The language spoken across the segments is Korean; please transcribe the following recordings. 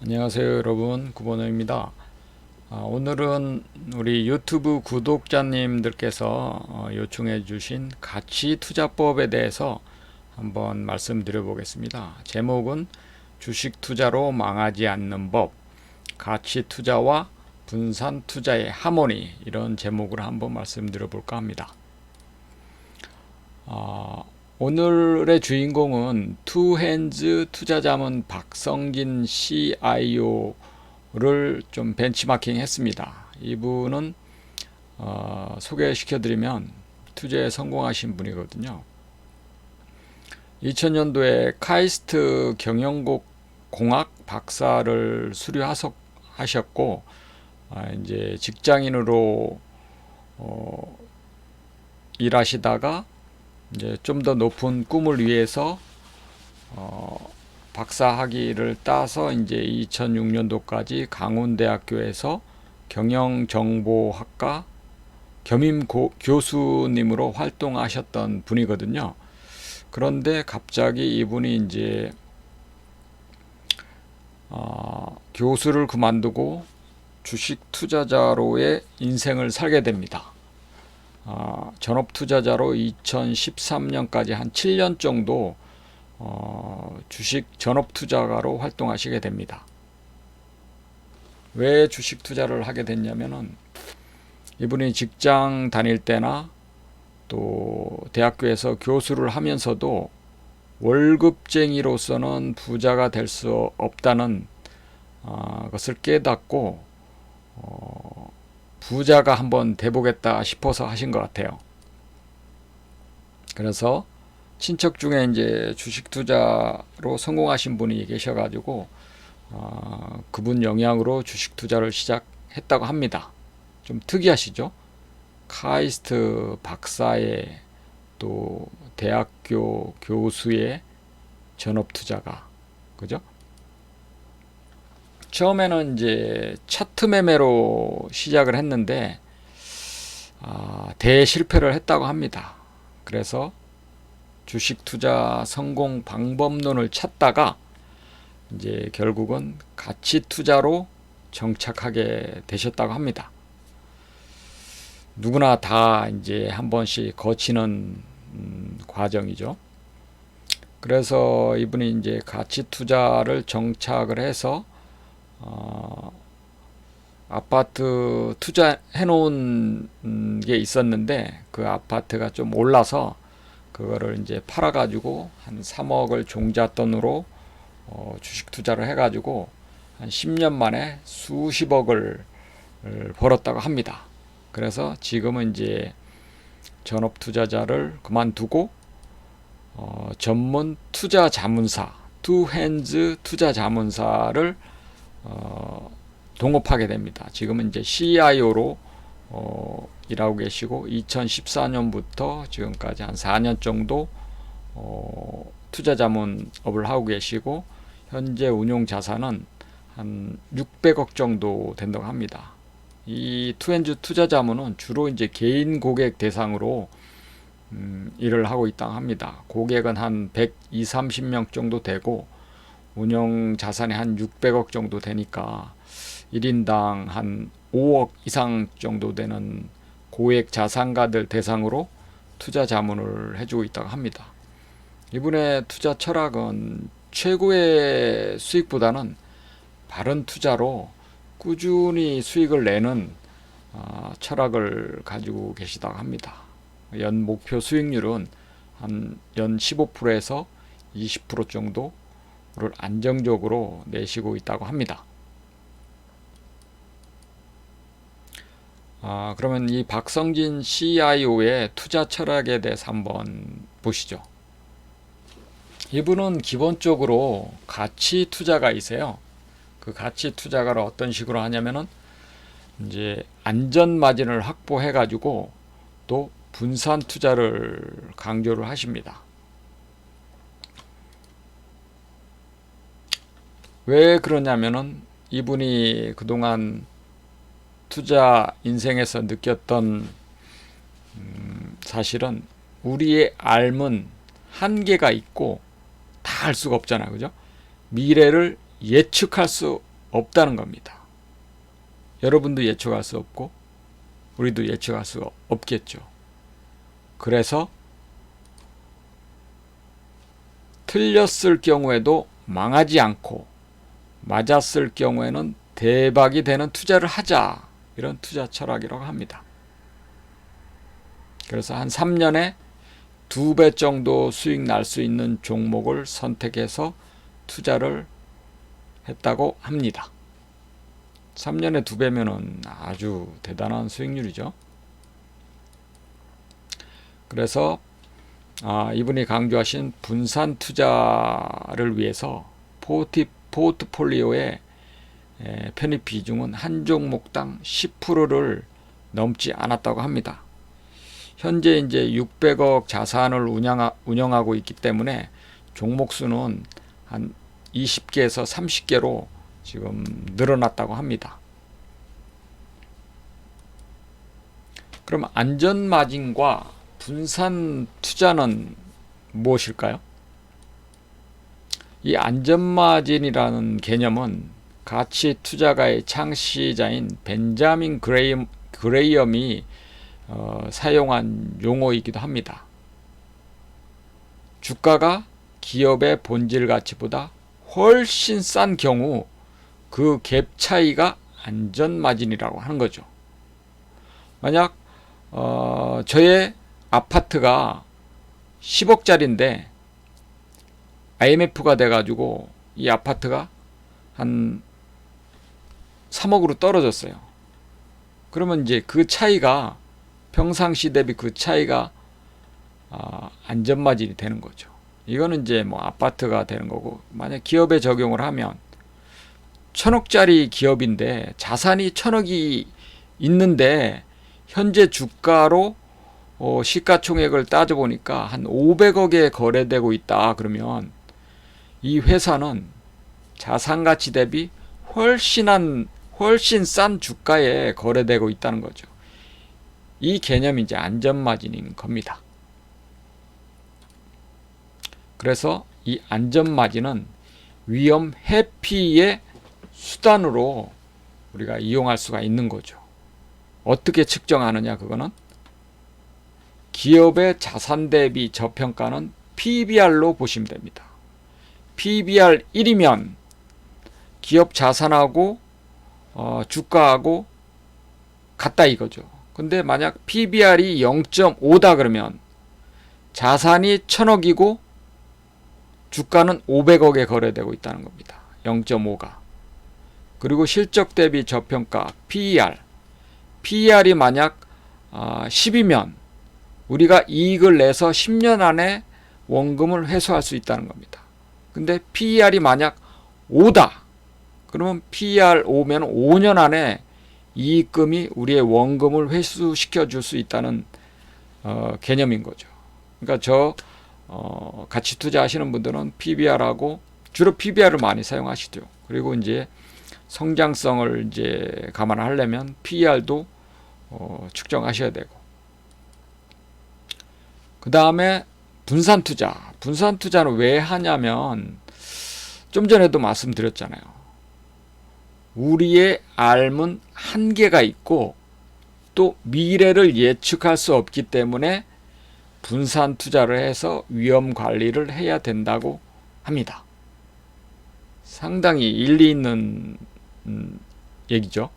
안녕하세요 여러분, 구본호입니다. 오늘은 우리 유튜브 구독자님들께서 요청해 주신 가치투자법에 대해서 한번 말씀드려 보겠습니다. 제목은 주식투자로 망하지 않는 법, 가치투자와 분산투자의 하모니, 이런 제목으로 한번 말씀드려 볼까 합니다. 오늘의 주인공은 투핸즈 투자자문 박성진 CIO를 좀 벤치마킹 했습니다. 이분은 소개시켜드리면 투자에 성공하신 분이거든요. 2000년도에 카이스트 경영공학 박사를 수료하셨고, 이제 직장인으로 일하시다가 이제 좀 더 높은 꿈을 위해서 박사 학위를 따서 이제 2006년도까지 강원대학교에서 경영정보학과 겸임 교수님으로 활동하셨던 분이거든요. 그런데 갑자기 이분이 이제 교수를 그만두고 주식 투자자로의 인생을 살게 됩니다. 전업 투자자로 2013년까지 한 7년 정도 주식 전업 투자가로 활동하시게 됩니다. 왜 주식 투자를 하게 됐냐면은 이분이 직장 다닐 때나 또 대학교에서 교수를 하면서도 월급쟁이로서는 부자가 될 수 없다는 것을 깨닫고 부자가 한번 돼보겠다 싶어서 하신 것 같아요. 그래서 친척 중에 이제 주식 투자로 성공하신 분이 계셔가지고 그분 영향으로 주식 투자를 시작했다고 합니다. 좀 특이하시죠? 카이스트 박사의 또 대학교 교수의 전업 투자가, 그죠? 처음에는 이제 차트 매매로 시작을 했는데 대실패를 했다고 합니다. 그래서 주식 투자 성공 방법론을 찾다가 이제 결국은 가치 투자로 정착하게 되셨다고 합니다. 누구나 다 이제 한 번씩 거치는 과정이죠. 그래서 이분이 이제 가치 투자를 정착을 해서 아파트 투자해 놓은 게 있었는데 그 아파트가 좀 올라서 그거를 이제 팔아 가지고 한 3억을 종잣돈으로 주식 투자를 해 가지고 한 10년 만에 수십억을 벌었다고 합니다. 그래서 지금은 이제 전업 투자자를 그만두고 전문 투자 자문사, 투핸즈 투자 자문사를 동업하게 됩니다. 지금은 이제 CIO로 일하고 계시고 2014년부터 지금까지 한 4년 정도 투자 자문업을 하고 계시고 현재 운용 자산은 한 600억 정도 된다고 합니다. 이 투엔즈 투자 자문은 주로 이제 개인 고객 대상으로 일을 하고 있다고 합니다. 고객은 한 120, 30명 정도 되고 운영 자산이 한 600억 정도 되니까 1인당 한 5억 이상 정도 되는 고액 자산가들 대상으로 투자 자문을 해주고 있다고 합니다. 이분의 투자 철학은 최고의 수익보다는 바른 투자로 꾸준히 수익을 내는 철학을 가지고 계시다고 합니다. 연 목표 수익률은 한 연 15%에서 20% 정도를 안정적으로 내시고 있다고 합니다. 그러면 이 박성진 CIO의 투자 철학에 대해서 한번 보시죠. 이분은 기본적으로 가치 투자가이세요. 그 가치 투자가 어떤 식으로 하냐면은 이제 안전 마진을 확보해 가지고 또 분산 투자를 강조를 하십니다. 왜 그러냐면은 이분이 그동안 투자 인생에서 느꼈던 사실은 우리의 삶은 한계가 있고 다 알 수가 없잖아요. 그죠? 미래를 예측할 수 없다는 겁니다. 여러분도 예측할 수 없고 우리도 예측할 수 없겠죠. 그래서 틀렸을 경우에도 망하지 않고 맞았을 경우에는 대박이 되는 투자를 하자, 이런 투자 철학이라고 합니다. 그래서 한 3년에 2배 정도 수익 날 수 있는 종목을 선택해서 투자를 했다고 합니다. 3년에 2배면은 아주 대단한 수익률이죠. 그래서 이분이 강조하신 분산 투자를 위해서 포트폴리오의 편입 비중은 한 종목당 10%를 넘지 않았다고 합니다. 현재 이제 600억 자산을 운영하고 있기 때문에 종목 수는 한 20개에서 30개로 지금 늘어났다고 합니다. 그럼 안전마진과 분산 투자는 무엇일까요? 이 안전마진이라는 개념은 가치 투자가의 창시자인 벤자민 그레이엄이 사용한 용어이기도 합니다. 주가가 기업의 본질 가치보다 훨씬 싼 경우 그 갭 차이가 안전마진이라고 하는 거죠. 만약 저의 아파트가 10억짜리인데 IMF가 돼가지고 이 아파트가 한 3억으로 떨어졌어요. 그러면 이제 그 차이가 평상시 대비 그 차이가 안전마진이 되는 거죠. 이거는 이제 뭐 아파트가 되는 거고, 만약 기업에 적용을 하면 1000억짜리 기업인데 자산이 1000억이 있는데 현재 주가로 시가총액을 따져보니까 한 500억에 거래되고 있다. 그러면 이 회사는 자산가치 대비 훨씬 싼 주가에 거래되고 있다는 거죠. 이 개념이 이제 안전마진인 겁니다. 그래서 이 안전마진은 위험 회피의 수단으로 우리가 이용할 수가 있는 거죠. 어떻게 측정하느냐, 그거는 기업의 자산 대비 저평가는 PBR로 보시면 됩니다. PBR 1이면 기업 자산하고 주가하고 같다 이거죠. 근데 만약 PBR이 0.5다 그러면 자산이 1000억이고 주가는 500억에 거래되고 있다는 겁니다. 0.5가. 그리고 실적 대비 저평가 PER이 만약 10이면 우리가 이익을 내서 10년 안에 원금을 회수할 수 있다는 겁니다. 근데 PER이 만약 5다. 그러면 PER 5면 5년 안에 이익금이 우리의 원금을 회수시켜 줄 수 있다는 개념인 거죠. 그러니까 가치 투자하시는 분들은 PBR하고 주로 PBR을 많이 사용하시죠. 그리고 이제 성장성을 이제 감안하려면 PER도 측정하셔야 되고. 그 다음에 분산 투자. 분산 투자는 왜 하냐면 좀 전에도 말씀드렸잖아요. 우리의 삶은 한계가 있고 또 미래를 예측할 수 없기 때문에 분산 투자를 해서 위험 관리를 해야 된다고 합니다. 상당히 일리 있는 얘기죠.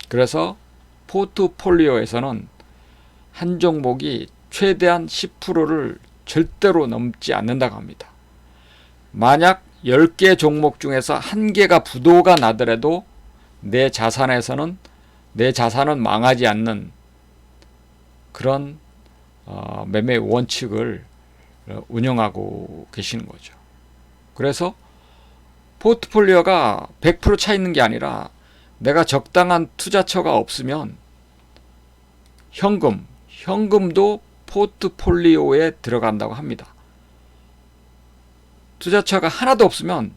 그래서 포트폴리오에서는 한 종목이 최대한 10%를 절대로 넘지 않는다고 합니다. 만약 10개 종목 중에서 1개가 부도가 나더라도 내 자산은 망하지 않는 그런 매매 원칙을 운영하고 계시는 거죠. 그래서 포트폴리오가 100% 차 있는 게 아니라 내가 적당한 투자처가 없으면 현금도 포트폴리오에 들어간다고 합니다. 투자처가 하나도 없으면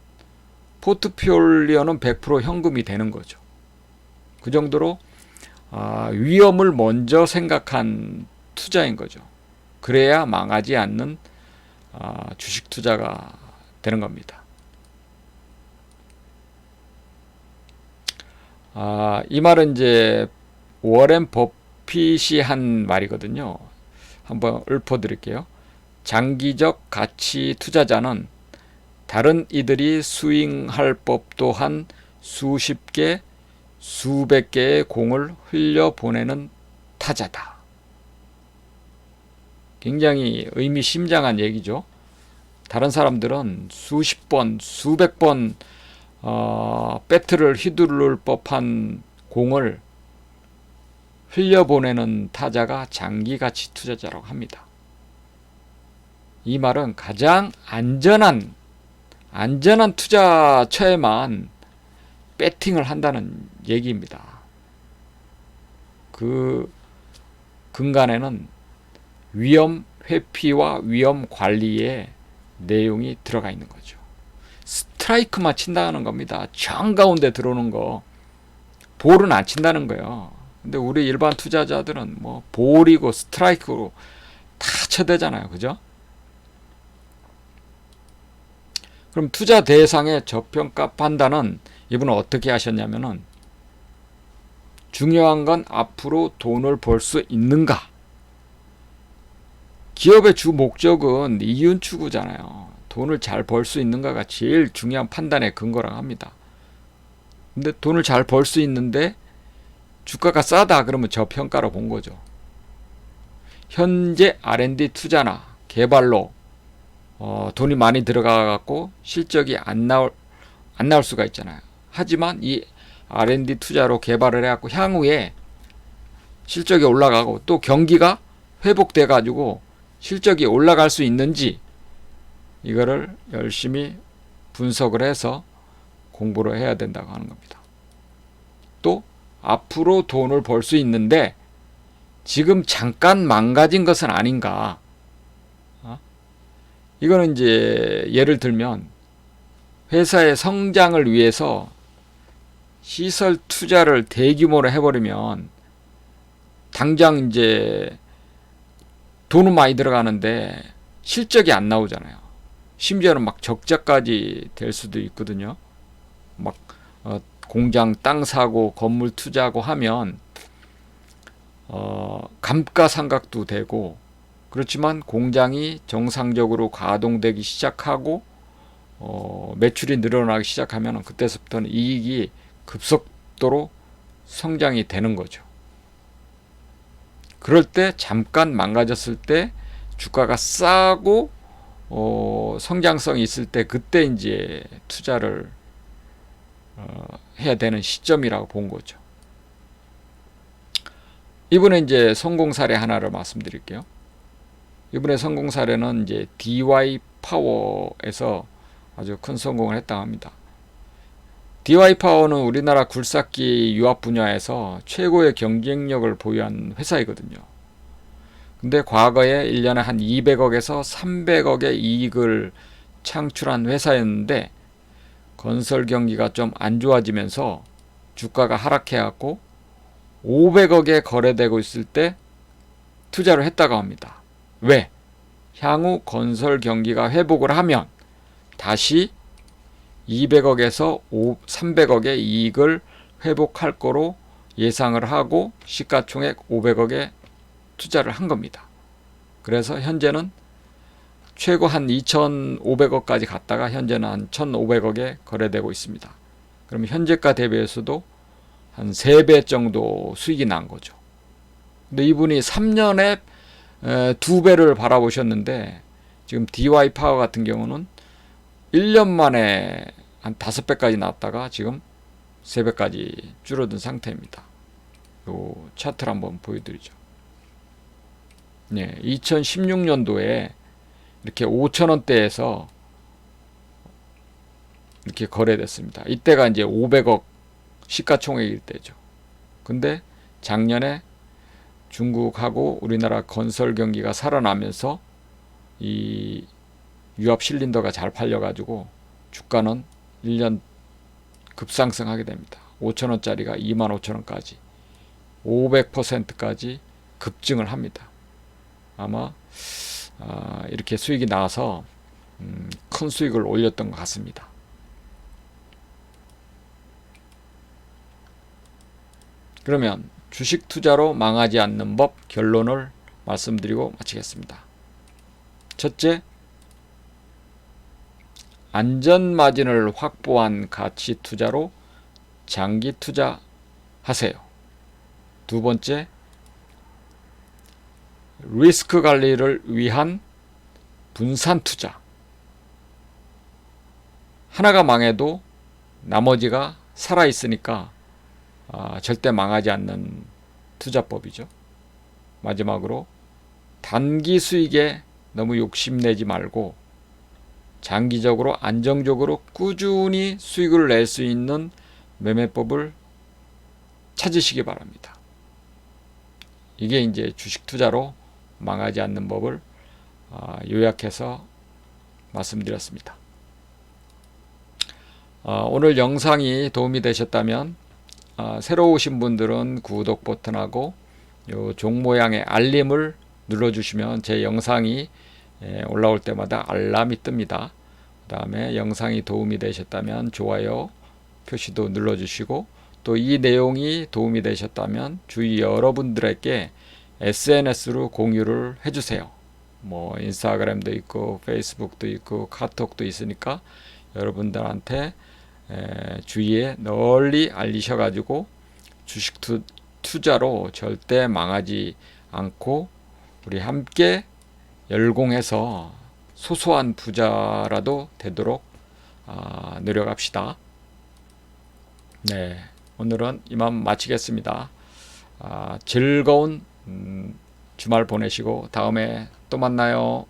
포트폴리오는 100% 현금이 되는 거죠. 그 정도로 위험을 먼저 생각한 투자인 거죠. 그래야 망하지 않는 주식 투자가 되는 겁니다. 이 말은 이제 워렌 버핏이 한 말이거든요. 한번 읊어드릴게요. 장기적 가치 투자자는 다른 이들이 스윙할 법도 한 수십 개, 수백 개의 공을 흘려보내는 타자다. 굉장히 의미심장한 얘기죠. 다른 사람들은 수십 번, 수백 번 배트를 휘두를 법한 공을 흘려보내는 타자가 장기가치 투자자라고 합니다. 이 말은 가장 안전한 투자처에만 배팅을 한다는 얘기입니다. 그 근간에는 위험 회피와 위험 관리의 내용이 들어가 있는 거죠. 스트라이크만 친다는 겁니다. 정가운데 들어오는 거 볼은 안 친다는 거예요. 근데 우리 일반 투자자들은 뭐 볼이고 스트라이크로 다 쳐대잖아요. 그죠? 그럼 투자 대상의 저평가 판단은 이분은 어떻게 하셨냐면은 중요한 건 앞으로 돈을 벌 수 있는가. 기업의 주 목적은 이윤 추구잖아요. 돈을 잘 벌 수 있는가가 제일 중요한 판단의 근거라고 합니다. 근데 돈을 잘 벌 수 있는데 주가가 싸다 그러면 저평가로 본 거죠. 현재 R&D 투자나 개발로 돈이 많이 들어가 갖고 실적이 안 나올 수가 있잖아요. 하지만 이 R&D 투자로 개발을 해 갖고 향후에 실적이 올라가고 또 경기가 회복돼 가지고 실적이 올라갈 수 있는지 이거를 열심히 분석을 해서 공부를 해야 된다고 하는 겁니다. 또 앞으로 돈을 벌 수 있는데 지금 잠깐 망가진 것은 아닌가. 이거는 이제 예를 들면 회사의 성장을 위해서 시설 투자를 대규모로 해버리면 당장 이제 돈은 많이 들어가는데 실적이 안 나오잖아요. 심지어는 막 적자까지 될 수도 있거든요. 막 공장 땅 사고 건물 투자하고 하면 감가상각도 되고 그렇지만 공장이 정상적으로 가동되기 시작하고 매출이 늘어나기 시작하면 그때부터는 이익이 급속도로 성장이 되는 거죠. 그럴 때 잠깐 망가졌을 때 주가가 싸고 성장성이 있을 때 그때 이제 투자를 해야 되는 시점이라고 본 거죠. 이번에 이제 성공 사례 하나를 말씀드릴게요. 이번에 성공 사례는 이제 DY 파워에서 아주 큰 성공을 했다고 합니다. DY 파워는 우리나라 굴삭기 유압 분야에서 최고의 경쟁력을 보유한 회사이거든요. 근데 과거에 1년에 한 200억에서 300억의 이익을 창출한 회사였는데 건설 경기가 좀 안 좋아지면서 주가가 하락해갖고 500억에 거래되고 있을 때 투자를 했다고 합니다. 왜? 향후 건설 경기가 회복을 하면 다시 200억에서 300억의 이익을 회복할 거로 예상을 하고 시가총액 500억에 투자를 한 겁니다. 그래서 현재는 최고 한 2,500억까지 갔다가 현재는 한 1,500억에 거래되고 있습니다. 그럼 현재가 대비해서도 한 3배 정도 수익이 난 거죠. 근데 이분이 3년에 2배를 바라보셨는데 지금 DY 파워 같은 경우는 1년 만에 한 5배까지 났다가 지금 3배까지 줄어든 상태입니다. 요 차트를 한번 보여드리죠. 네, 2016년도에 이렇게 5,000원대에서 이렇게 거래됐습니다. 이때가 이제 500억 시가총액일 때죠. 근데 작년에 중국하고 우리나라 건설 경기가 살아나면서 이 유압 실린더가 잘 팔려가지고 주가는 1년 급상승하게 됩니다. 5,000원짜리가 25,000원까지 500%까지 급증을 합니다. 아마 이렇게 수익이 나와서 큰 수익을 올렸던 것 같습니다. 그러면 주식 투자로 망하지 않는 법 결론을 말씀드리고 마치겠습니다. 첫째, 안전 마진을 확보한 가치 투자로 장기 투자하세요. 두 번째, 리스크 관리를 위한 분산 투자. 하나가 망해도 나머지가 살아있으니까 절대 망하지 않는 투자법이죠. 마지막으로 단기 수익에 너무 욕심내지 말고 장기적으로 안정적으로 꾸준히 수익을 낼 수 있는 매매법을 찾으시기 바랍니다. 이게 이제 주식 투자로 망하지 않는 법을 요약해서 말씀드렸습니다. 오늘 영상이 도움이 되셨다면 새로 오신 분들은 구독 버튼하고 요 종 모양의 알림을 눌러주시면 제 영상이 올라올 때마다 알람이 뜹니다. 그 다음에 영상이 도움이 되셨다면 좋아요 표시도 눌러주시고 또 이 내용이 도움이 되셨다면 주위 여러분들에게 SNS로 공유를 해주세요. 뭐 인스타그램도 있고 페이스북도 있고 카톡도 있으니까 여러분들한테 주위에 널리 알리셔가지고 주식 투자로 절대 망하지 않고 우리 함께 열공해서 소소한 부자라도 되도록 노력합시다. 네, 오늘은 이만 마치겠습니다. 즐거운 주말 보내시고 다음에 또 만나요.